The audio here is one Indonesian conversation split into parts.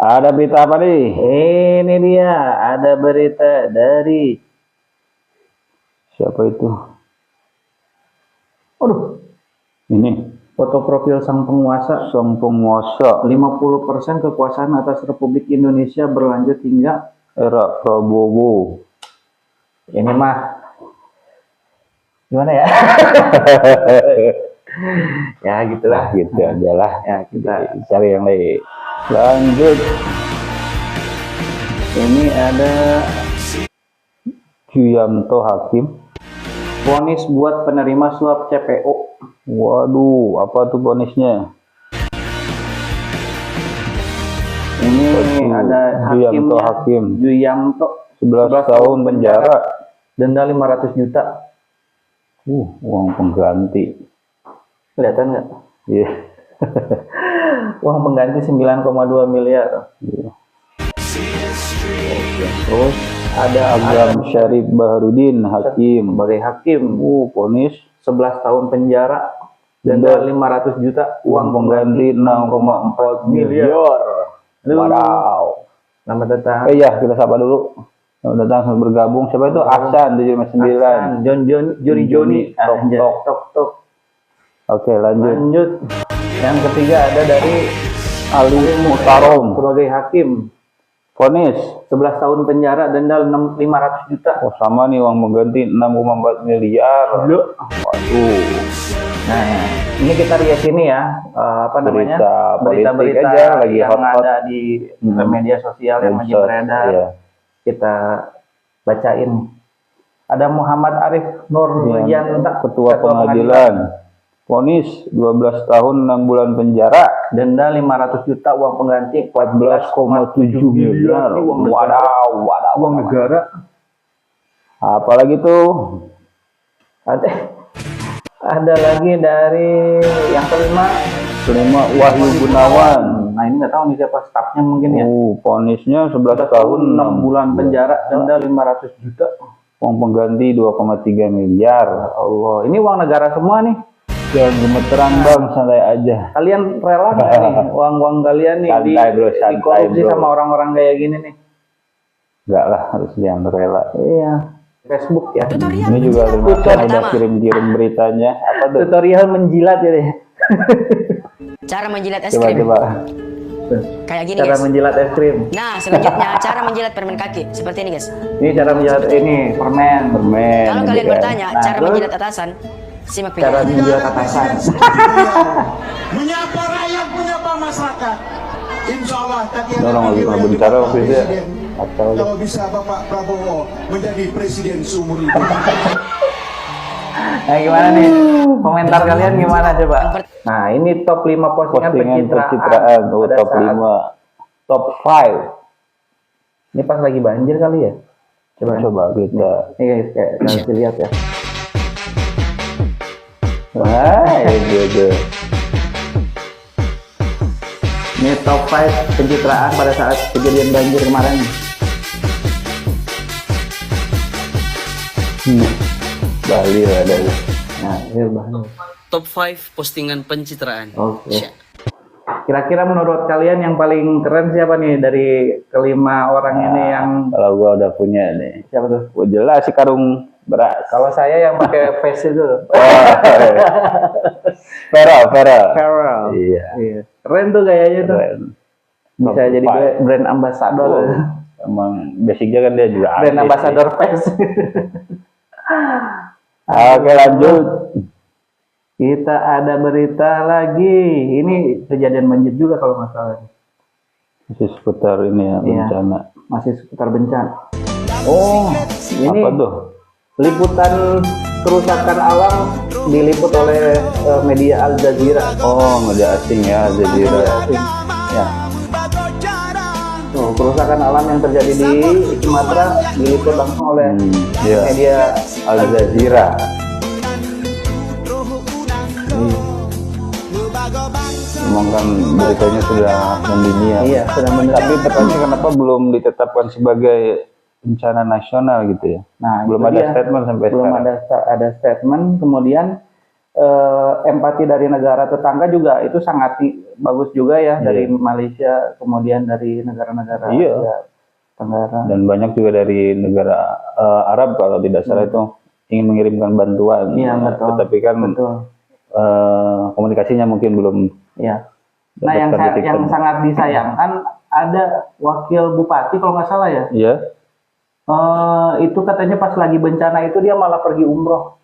Ada berita apa nih? Ini dia, ada berita dari Siapa itu? Aduh, Ini foto profil sang penguasa. sang penguasa 50% kekuasaan atas Republik Indonesia berlanjut hingga era Prabowo. ini mah gimana ya? Ya gitulah. Gitu aja lah. Ya kita Cari yang lain. Lanjut. ini ada Yuyanto Hakim. vonis buat penerima suap CPO. Waduh, apa tuh vonisnya? Ini ada Yuyanto hakimnya, Hakim. Yuyanto 11 tahun penjara. denda 500 juta. Uang pengganti. Kelihatan nggak? Iya. Uang pengganti 9,2 miliar. Iya. Terus ada Agam Syarif Baharudin Hakim. sebagai hakim, Vonis 11 tahun penjara, denda 500 juta, uang pengganti 6,4 miliar. Wadaw. Selamat datang. Ya, kita sapa dulu. Selamat datang, selamat bergabung. Siapa itu? Ahsan 759. Juri Joni. Tok, tok. Oke, lanjut. Yang ketiga ada dari Ali Muhtarom sebagai hakim, vonis 11 tahun penjara, denda 500 juta. oh sama nih, uang pengganti 6,4 miliar. Waduh. Nah, ini kita lihat sini ya, apa namanya, Berita-berita berita-berita aja lagi yang hot-hot. ada di media sosial yang lagi Medsos, beredar. iya. Kita bacain. Ada Muhammad Arif Nuryanto, Ketua Pengadilan. Vonis 12 tahun 6 bulan penjara, denda 500 juta, uang pengganti 14,7 miliar. Wadaw. uang negara. Apalagi tuh? Ada lagi dari yang kelima Wahyu Gunawan. Nah, ini nggak tahu nih siapa stafnya mungkin ya. Vonisnya 11 tahun 6 bulan penjara, denda 500 juta. Uang pengganti 2,3 miliar. Allah, ini uang negara semua nih. Jangan gemeteran bang, santai aja. Kalian rela nggak nih uang Santai, kalian nih bro, santai, dikorupsi bro. sama orang-orang kayak gini nih? Enggak lah, harus yang rela. Iya, Facebook ya. Ini juga terima kasih udah kirim-kirim beritanya. Apa tuh? Tutorial menjilat ya deh. Cara menjilat es Coba. krim. Kayak gini, Cara guys. menjilat es krim. Nah, selanjutnya cara menjilat permen kaki. Seperti ini, guys. Ini cara menjilat ini permen. Kalau kalian gitu kan. bertanya Nah, cara terus? menjilat atasan, simak video. Cara menjilat atasan. Menyapa rakyat, menyapa masyarakat. Insya Allah tadi Orang lagi pernah bicara waktu itu ya. Atau kalau bisa Bapak Prabowo menjadi presiden seumur hidup. Nah, gimana nih? Komentar kalian gimana coba? Nah, ini top 5 postingan pencitraan. pada top saat- 5, top 5. Ini pas lagi banjir kali ya? Coba kita. Ini guys, kayak kasih lihat ya. Wah, gitu. Ini top 5 pencitraan pada saat kejadian banjir kemarin. Bali ada. Nah, ini bahannya. Top 5 postingan pencitraan. Oke. Kira-kira menurut kalian yang paling keren siapa nih dari kelima orang ini yang Kalau gua udah punya nih. siapa tuh? Gua jelas si karung beras. Kalau saya yang pakai face itu, Farel. Farel. Iya. Keren tuh kayaknya tuh. Keren. Bisa Top jadi five. brand ambassador. Emang basicnya kan dia juga Brand artis ambassador sih. face. Oke, lanjut. Kita ada berita lagi. Ini kejadian banjir juga kalau nggak salah. Masih seputar ini ya, Iya. bencana. Masih seputar bencana. Oh, ini Apa tuh? liputan kerusakan alam diliput oleh media Al Jazeera. Oh, media asing ya, Al Jazeera. Ya. Tuh, kerusakan alam yang terjadi di Sumatera diliput langsung oleh Iya. media Al Jazeera. Emang kan beritanya sudah mendunia. Iya, sudah Tapi pertanyaannya kenapa belum ditetapkan sebagai bencana nasional gitu ya? Nah, Belum itu ada dia. statement sampai belum sekarang. ada statement. Kemudian empati dari negara tetangga juga itu sangat bagus juga ya, dari Malaysia, kemudian dari negara-negara Asia Tenggara. Dan banyak juga dari negara Arab kalau tidak salah itu ingin mengirimkan bantuan. Iya, betul. Tetapi kan komunikasinya mungkin belum. Iya. Nah, yang sangat disayangkan ada wakil bupati kalau nggak salah ya. Iya. Itu katanya pas lagi bencana itu dia malah pergi umroh.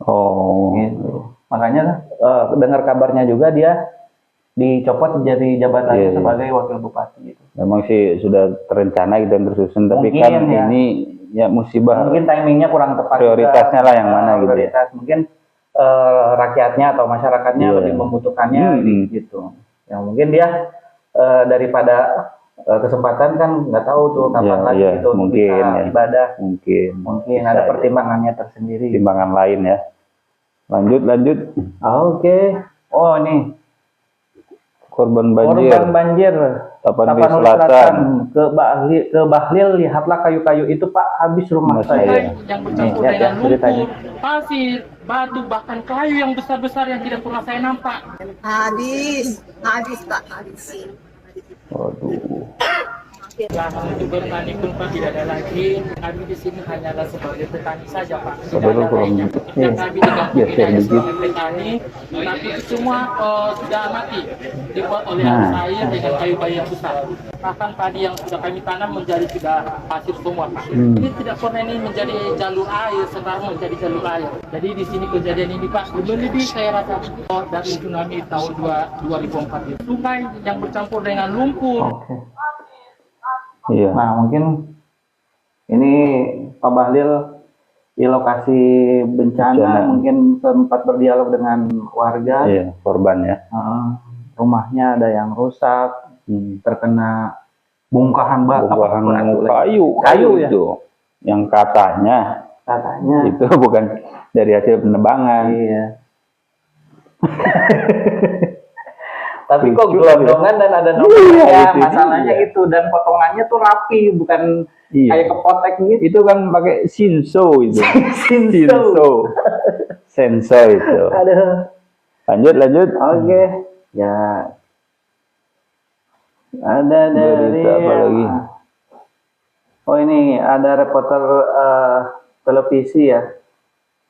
Oh. Gitu. Makanya dengar kabarnya juga dia dicopot dari jabatannya sebagai wakil bupati gitu. Memang sih sudah terencana gitu dan tersusun, tapi Mungkin, kan ini ya musibah. Mungkin timingnya kurang tepat. Prioritasnya juga. lah yang mana gitu ya. Prioritas mungkin rakyatnya atau masyarakatnya lebih membutuhkannya gitu. Yang mungkin dia daripada kesempatan kan nggak tahu tuh kapan lagi itu mungkin bisa ibadah. Mungkin ada bisa pertimbangannya tersendiri. Pertimbangan lain ya. Lanjut. Oke. Oh, ini korban banjir. Korban banjir. Tapanuli Selatan. Ke Bahlil, lihatlah kayu-kayu itu Pak, habis rumah saya. Yang bercampur dengan lumpur, pasir, batu, bahkan kayu yang besar-besar yang tidak pernah saya nampak. Habis Pak, habis. Waduh. Lahan untuk bertani pun Pak tidak ada lagi. Kami di sini hanyalah sebagai petani saja Pak. Tidak Padahal ada kurang lainnya. Dan kami digampingi hanya sebagai petani, tapi itu semua sudah mati dibuat oleh arus air dengan kayu-kayu yang besar. Bahkan padi yang sudah kami tanam menjadi sudah pasir semua Pak. Ini tidak pernah ini menjadi jalur air, sekarang menjadi jalur air. Jadi di sini kejadian ini Pak lebih saya rasa dari tsunami tahun 2004 itu. Sungai yang bercampur dengan lumpur. Iya. Nah, mungkin ini Pak Bahlil di lokasi bencana mungkin sempat berdialog dengan warga. Iya, korban ya. Rumahnya ada yang rusak, terkena bongkahan kayu ya? Itu yang katanya itu bukan dari hasil penebangan. Iya. Tapi kok gelondongan dan ada nomornya, masalahnya itu, dan potongannya tuh rapi, bukan kayak kepotek gitu. Itu kan pakai Shinso itu. Senso itu. Aduh. Lanjut. Oke. Ya. Ada dari apa lagi? Oh, ini ada reporter televisi ya.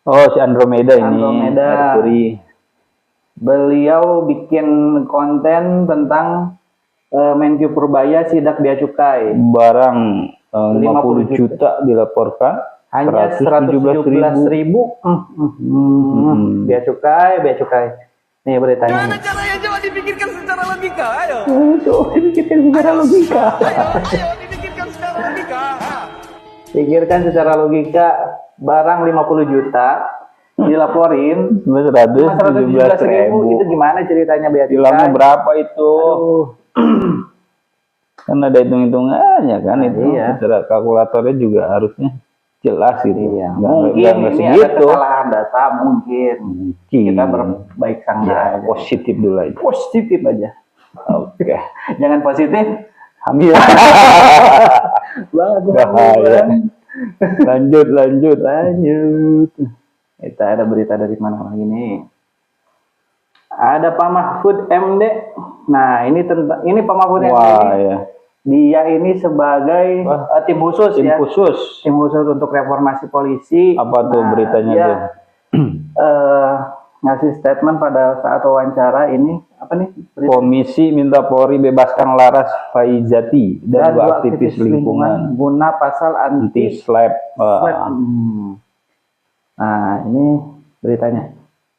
Oh, si Andromeda ini. Mercury. Beliau bikin konten tentang Menkyu Purbaya sidak bea cukai. Barang 50 juta dilaporkan. Hanya 117.000. Bea cukai. Nih beritanya. Gimana caranya, coba dipikirkan secara logika, ayo. Dipikirkan secara logika. Ayo, dipikirkan secara logika. Pikirkan secara logika, barang 50 juta dilaporin 117.000. Itu gimana ceritanya bea cukai? Hilangnya berapa itu? Kan ada hitung-hitungannya kan itu. Secara kalkulatornya juga harusnya jelas gitu. Mungkin ini ada kesalahan data, mungkin. Kita berbaik sangka. Positif dulu aja. Positif aja. Oke. Jangan positif. Hamil. Bahaya. Lanjut. Kita ada berita dari mana lagi nih? Ada Pak Mahfud MD. Nah, ini Pak Mahfud MD. Dia ini sebagai tim khusus Tim khusus untuk reformasi polisi. Apa tuh beritanya tuh? Ngasih statement pada saat wawancara ini. Apa nih? Komisi minta Polri bebaskan Laras Faizati dan dua aktivis lingkungan guna pasal anti-slap. Nah, ini beritanya.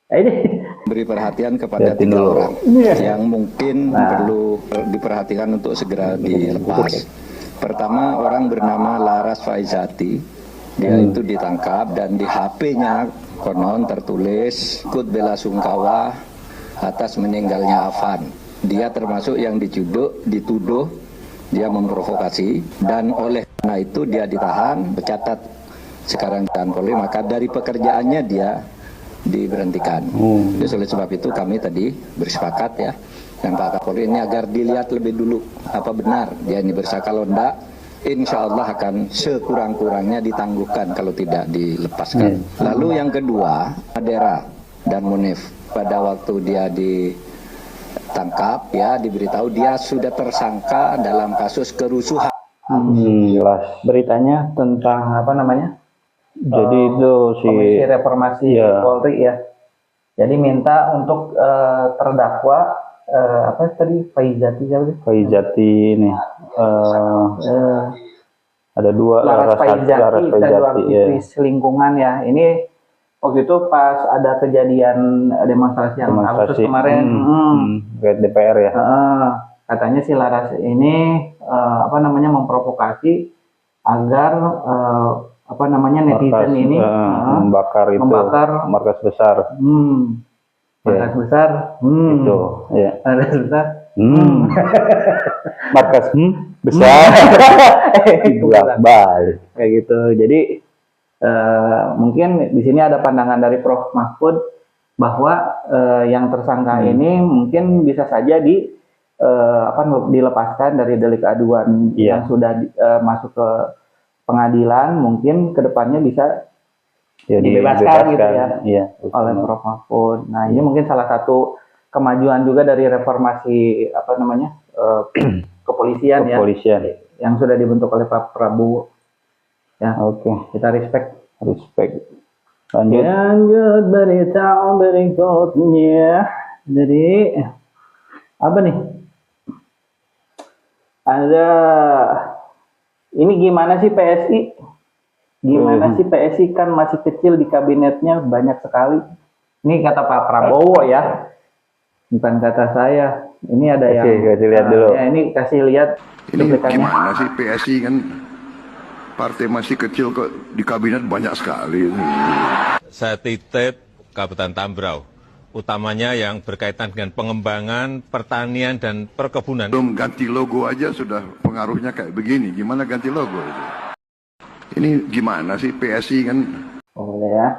Ini beri perhatian kepada 3 orang yang mungkin perlu diperhatikan untuk segera dilepas. Pertama, orang bernama Laras Faizati. Dia itu ditangkap dan di HP-nya konon tertulis ikut bela sungkawa atas meninggalnya Afan. Dia termasuk yang dituduh dia memprovokasi, dan oleh karena itu dia ditahan, bercatat sekarang ditahan Polri, maka dari pekerjaannya dia diberhentikan. Jadi oleh sebab itu kami tadi bersepakat ya dengan Pak Kapolri ini agar dilihat lebih dulu apa benar dia ini bersalah. Kalau enggak, insya Allah akan sekurang-kurangnya ditangguhkan kalau tidak dilepaskan. Lalu yang kedua, Madera. dan Munif. Pada waktu dia ditangkap, ya diberitahu dia sudah tersangka dalam kasus kerusuhan. Jelas. Beritanya tentang apa namanya? Jadi itu si Komisi Reformasi Polri ya. Jadi minta untuk terdakwa apa tadi Faizati siapa sih? Faizati ini ada dua Laras Faizati dan dua ya. aktivis lingkungan ya. Ini waktu itu pas ada kejadian demonstrasi yang Agustus kemarin, DPR ya. katanya si Laras ini apa namanya memprovokasi agar apa namanya netizen ini membakar markas besar. Markas besar. Itu ya. Markas besar. Markas besar. Balik kayak gitu. Jadi mungkin di sini ada pandangan dari Prof Mahfud bahwa yang tersangka ini mungkin bisa saja dilepaskan dari delik aduan yang sudah masuk ke pengadilan, mungkin kedepannya bisa dibebaskan gitu ya oleh Prof Mahfud. Nah ini mungkin salah satu kemajuan juga dari reformasi apa namanya kepolisian ya yang sudah dibentuk oleh Pak Prabowo. Ya, kita respect. Lanjut berita berikutnya. Jadi apa nih? Ada ini gimana sih PSI? Gimana sih PSI kan masih kecil di kabinetnya banyak sekali. Ini kata Pak Prabowo ya. Bukan kata saya. Ini ada yang kasih lihat dulu. Ya, ini kasih lihat. Ini gimana sih PSI kan partai masih kecil kok di kabinet banyak sekali. Saya titip Kabupaten Tambrau, utamanya yang berkaitan dengan pengembangan pertanian dan perkebunan. Belum ganti logo aja sudah pengaruhnya kayak begini. Gimana ganti logo itu? Ini gimana sih PSI kan? Ya.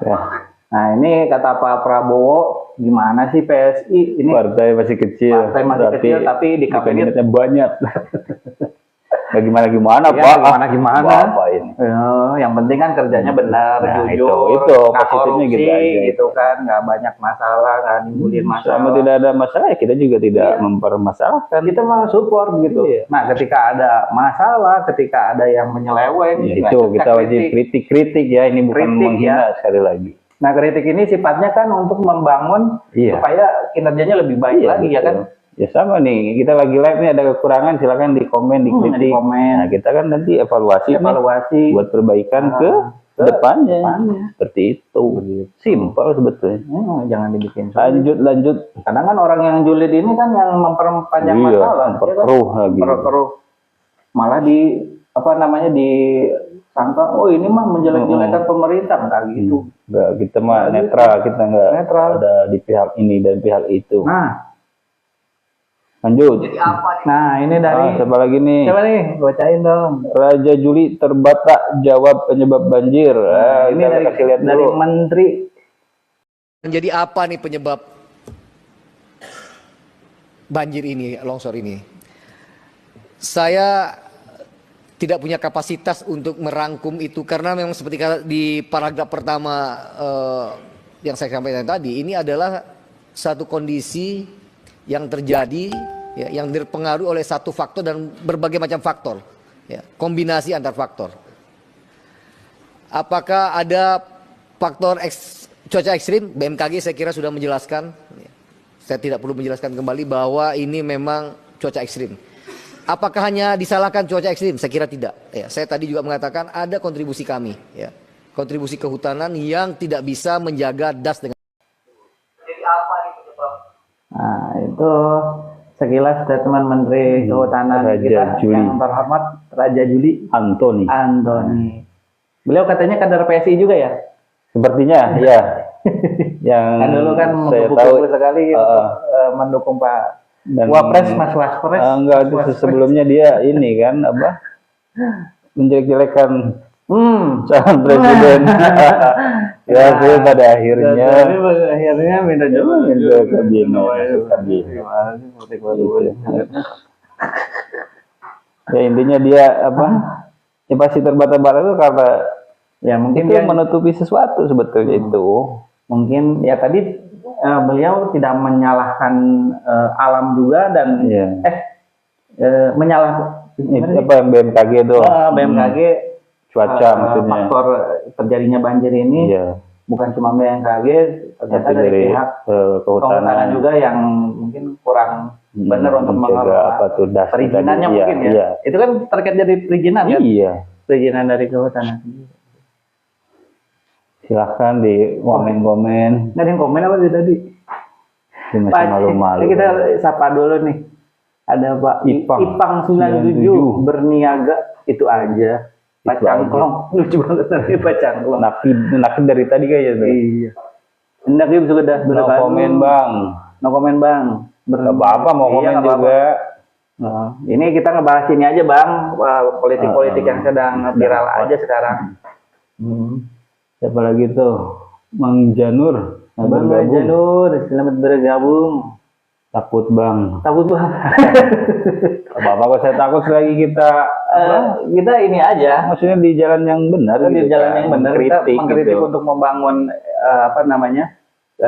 Nah ini kata Pak Prabowo, gimana sih PSI? Ini partai masih kecil. Partai masih kecil tapi di kabinetnya banyak. Gimana ya, Pak? Gimana? Apa ini? Yang penting kan kerjanya benar, jujur, itu nggak positifnya korupsi, gitu aja. gitu kan, nggak banyak masalah, nggak nimbulin masalah. Selama tidak ada masalah ya kita juga tidak mempermasalahkan. Kita malah support gitu. Nah ketika ada masalah, ketika ada yang menyeleweng, itu kita wajib kritik ya. Ini bukan menghina sekali lagi. Nah kritik ini sifatnya kan untuk membangun supaya kinerjanya lebih baik lagi ya kan. Ya sama nih, kita lagi live nih ada kekurangan, silakan di komen, dikritik. Nah kita kan nanti evaluasi buat perbaikan ke depannya. Seperti itu. Simpel sebetulnya. Jangan dibikin lanjut. Kadang kan orang yang julid ini kan yang memperpanjang masalah, memperkeruh lagi. Malah di apa namanya disangka, oh ini mah menjelek-jelekan pemerintah, enggak gitu. Enggak, kita mah netral, kita enggak ada di pihak ini dan pihak itu. Nah, lanjut. Nah, ini dari siapa lagi nih? Siapa nih? Bacain dong. Raja Juli terbatak jawab penyebab banjir. Ini dari Menteri. Jadi apa nih penyebab banjir ini, longsor ini? Saya tidak punya kapasitas untuk merangkum itu karena memang seperti di paragraf pertama yang saya sampaikan tadi, ini adalah satu kondisi yang terjadi ya, yang terpengaruh oleh satu faktor dan berbagai macam faktor ya, kombinasi antar faktor. Apakah ada faktor cuaca ekstrim? BMKG saya kira sudah menjelaskan ya. Saya tidak perlu menjelaskan kembali bahwa ini memang cuaca ekstrim. Apakah hanya disalahkan cuaca ekstrim? Saya kira tidak ya. Saya tadi juga mengatakan ada kontribusi kami ya, kontribusi kehutanan yang tidak bisa menjaga das dengan. Jadi apa itu Prof? Nah itu sekilas statement Menteri Kehutanan kita yang terhormat Raja Juli Antoni. Beliau katanya kader PSI juga ya? Sepertinya ya. Yang kan dulu kan mendukung sekali untuk mendukung Pak Wapres, Mas Waspres. Enggak, itu sebelumnya dia ini kan apa? Menjelek-jelekan calon presiden. Ya sih pada akhirnya minta ya intinya dia apa? Ya pasti terbata-bata itu karena ya mungkin dia menutupi sesuatu sebetulnya itu. Mungkin ya tadi beliau tidak menyalahkan alam juga dan apa yang BMKG itu? BMKG cuaca maksudnya. Faktor terjadinya banjir ini bukan cuma BMKG, ternyata dari pihak kehutanan juga yang mungkin kurang benar untuk mengelola perizinannya mungkin ya. Itu kan terkait dari perizinan kan? Iya. Perizinan dari kehutanan. Silahkan di komen-komen. Nggak ada yang komen apa sih tadi? Masih malu-malu. Kita sapa dulu nih. Ada Pak Ipang 97 berniaga itu aja. Pak Cangklong lucu banget tadi Pak Cangklong. Nakib dari tadi kayaknya tuh. Iya. Nakib sudah no komen bang. No komen bang. Apa mau komen juga. Nah, ini kita ngebahas ini aja bang, politik-politik yang sedang viral aja sekarang. Siapa lagi tuh? Mang Janur. Bang Janur, selamat bergabung. Takut bang. Takut bang. Apa kok saya takut lagi kita ini aja. Maksudnya di jalan yang benar. Di jalan yang benar. Kita mengkritik gitu. untuk membangun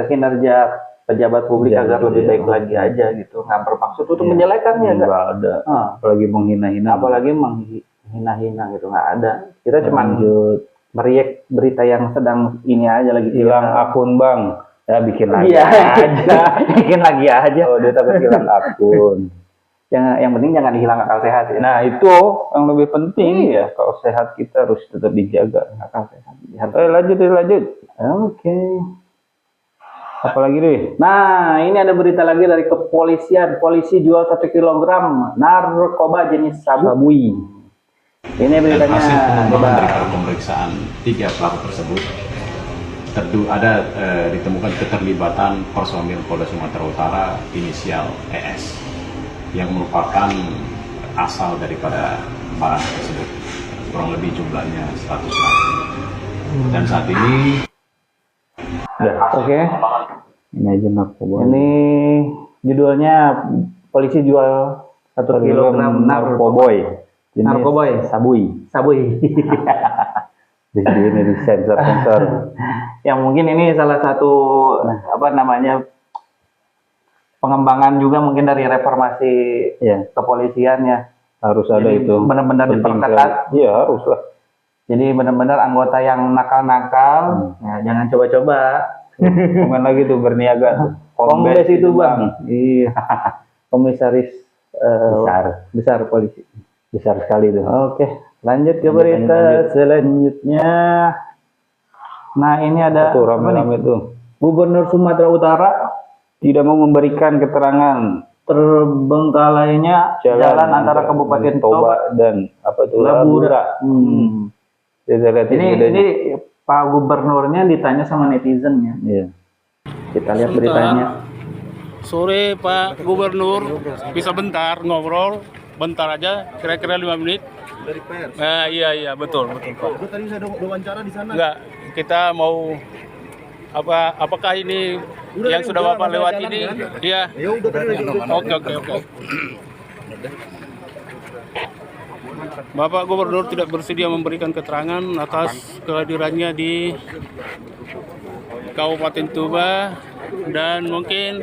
kinerja pejabat publik agar lebih baik lagi aja gitu. Nggak bermaksud untuk menjelekannya. Nggak ada. Apalagi menghina-hina. Apalagi menghina-hina gitu. Nggak ada. Kita cuma meriak berita yang sedang ini aja lagi. Hilang akun bang. Ya bikin lagi aja. Bikin lagi aja. Oh dia takut hilang akun. Yang penting jangan hilang akal sehat ya. Nah itu yang lebih penting ya. Kalau sehat kita harus tetap dijaga. Akal sehat. Lanjut. Oke. Apalagi deh. Nah ini ada berita lagi dari kepolisian. Polisi jual 1 kilogram narkoba jenis sabu. Ini beritanya. Hasil pengembangan dari pemeriksaan 3 pelaku tersebut ada ditemukan keterlibatan personil Polda Sumatera Utara inisial ES yang merupakan asal daripada barang tersebut, kurang lebih jumlahnya 100 gram. Dan saat ini ini aja narkoba. Ini judulnya polisi jual 1 kilogram narkoboy. Sabui. Di sini di sensor. Yang mungkin ini salah satu pengembangan juga mungkin dari reformasi kepolisian ya. Harus ada itu. Benar-benar diperketat. Iya harus lah. Jadi benar-benar anggota yang nakal-nakal, ya jangan coba-coba. Komen lagi tuh berniaga. Kombes itu bang. Iya. Komisaris besar polisi. Besar sekali tuh. Oke, lanjut ke berita selanjutnya. Nah ini ada rame-rame tuh. Gubernur Sumatera Utara tidak mau memberikan keterangan terbengkalainya jalan antara Kabupaten Toba dan Labura. Ini Pak Gubernurnya ditanya sama netizennya. Iya. Kita lihat beritanya. Sore Pak Gubernur, bisa bentar ngobrol, bentar aja, kira-kira 5 menit. Dari pers. Iya betul Pak. Tadi saya wawancara di sana. Enggak, kita mau apakah ini yang sudah Bapak lewat ini? Iya. Ya udah tadi lagi. Oke. Bapak Gubernur tidak bersedia memberikan keterangan atas kehadirannya di Kabupaten Tuba, dan mungkin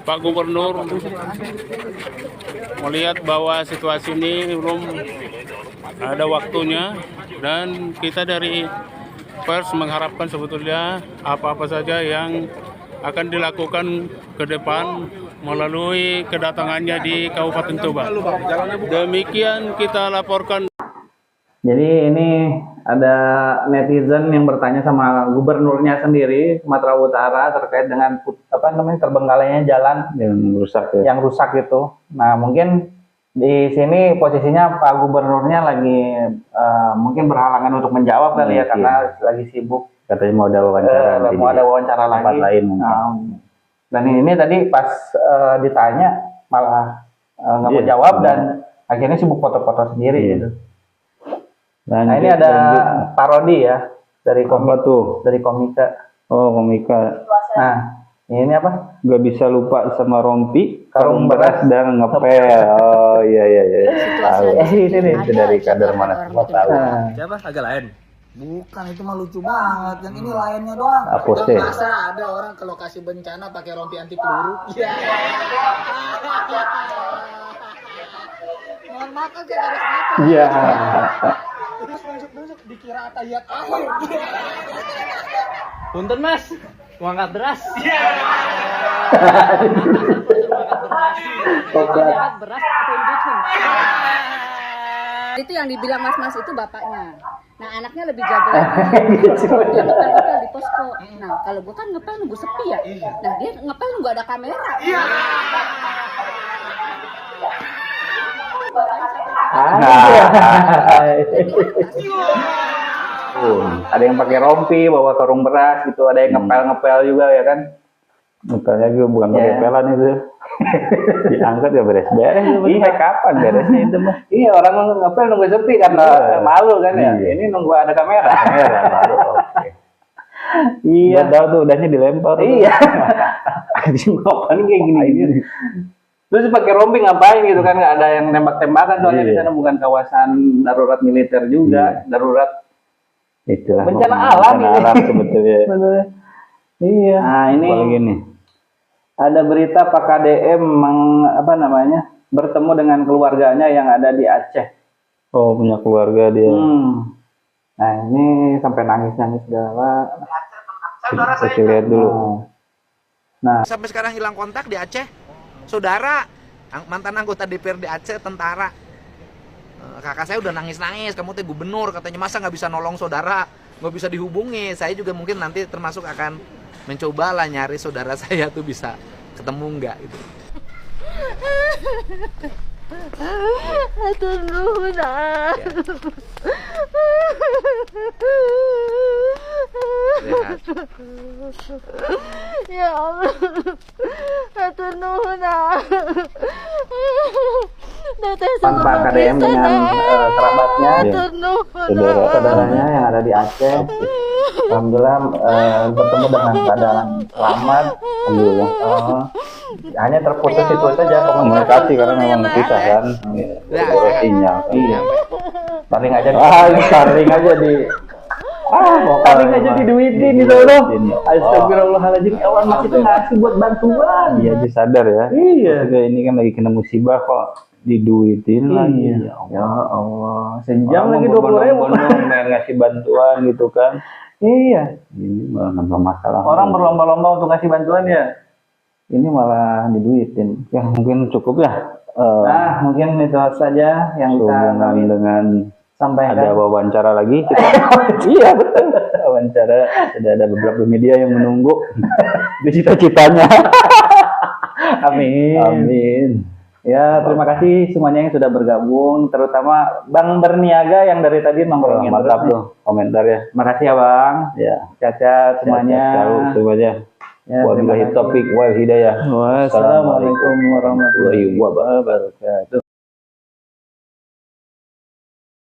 Pak Gubernur melihat bahwa situasi ini belum ada waktunya, dan kita dari pers mengharapkan sebetulnya apa-apa saja yang akan dilakukan ke depan melalui kedatangannya di Kabupaten Tuba. Demikian kita laporkan. Jadi ini ada netizen yang bertanya sama gubernurnya sendiri Sumatera Utara terkait dengan terbengkalainya jalan yang rusak itu. Nah mungkin di sini posisinya Pak Gubernurnya lagi mungkin berhalangan untuk menjawab kali ya, karena lagi sibuk. Katanya mau ada wawancara lagi. Tempat lain. Dan ini tadi pas ditanya malah nggak mau jawab dan akhirnya sibuk foto-foto sendiri gitu. Nah ini ada parodi ya dari Komika. Oh Komika. Nah ini apa? Gak bisa lupa sama rompi, karung beras dan ngepel. Oh iya. Tahu. Ini nih itu dari kader mana semua tahu. Siapa? Agak lain. Bukan, itu mah lucu banget. Yang ini lainnya doang. Apose. Masa ada orang ke lokasi bencana pakai rompi anti peluru? Iya. Mohon makan kayak garis mata. Iya. Terus masuk dikira atayat akhir. Punten mas, mau angkat beras. Angkat beras atau injection? Itu yang dibilang mas-mas itu bapaknya. Nah anaknya lebih jago lagi. Dia ngepel di posko. Nah kalau gue kan ngepel nunggu sepi ya. Nah dia ngepel nunggu ada kamera. Ada yang pakai rompi, bawa karung beras gitu, ada yang ngepel juga ya kan? Ngepelnya juga bukan pakai pelan itu. Diangkat ya beres-beres. Iya, kapan beresnya itu mah? Iya, orang ngepel nunggu sepi karena malu kan ya. Ini nunggu ada kamera. Baru oke. Iya. Tahu tuh udahnya dilempar. Iya. Ngapain kayak gini? Terus pakai rompi ngapain gitu kan? Nggak ada yang nembak-tembakan soalnya di sana bukan kawasan darurat militer juga, darurat. Itulah bencana alam ini. Bencana alam sebetulnya. Iya. Nah ini. Gini. Ada berita Pak KDM bertemu dengan keluarganya yang ada di Aceh. Oh, punya keluarga dia. Nah ini sampai nangis-nangis segala. Kita lihat dulu. Nah sampai sekarang hilang kontak di Aceh. Saudara, mantan anggota DPR di Aceh, tentara. Kakak saya udah nangis-nangis, kamu teh gubernur, katanya masa nggak bisa nolong saudara, nggak bisa dihubungi. Saya juga mungkin nanti termasuk akan mencoba lah nyari saudara saya tuh bisa ketemu nggak gitu. Aduh nuhun ya Allah, aduh nuhun Pak KDM dengan kerabatnya, saudaranya yang ada di Aceh. Alhamdulillah bertemu dengan keadaan selamat. Alhamdulillah. Hanya terputus itu saja komunikasi karena memang kita kan. Sinyal. Iya. Paling aja. Paling aja di. Paling aja diduitin gitu loh. Astagfirullahaladzim. Kawan masih ngasih buat bantuan. Iya, dia sadar ya. Iya. Ini kan lagi kena musibah kok diduitin lagi. Ya Allah. Sejam lagi 20.000. Main ngasih bantuan gitu kan. Iya. Ini malah nambah masalah. Orang berlomba-lomba untuk ngasih bantuan ya. Ini malah diduitin. Ya mungkin cukup ya. Nah mungkin itu saja yang kita dengan sampaikan. Ada wawancara lagi. Iya betul. Wawancara. Sudah ada beberapa media yang menunggu. Itu cita-citanya. Amin. Amin. Ya, terima kasih semuanya yang sudah bergabung, terutama Bang Berniaga yang dari tadi nongkrongin. Mantap tuh komentar ya. Makasih ya Bang. Ya. Caca semuanya. Semuanya. Wabillahi taufiq wal hidayah. Wassalamualaikum warahmatullahi wabarakatuh.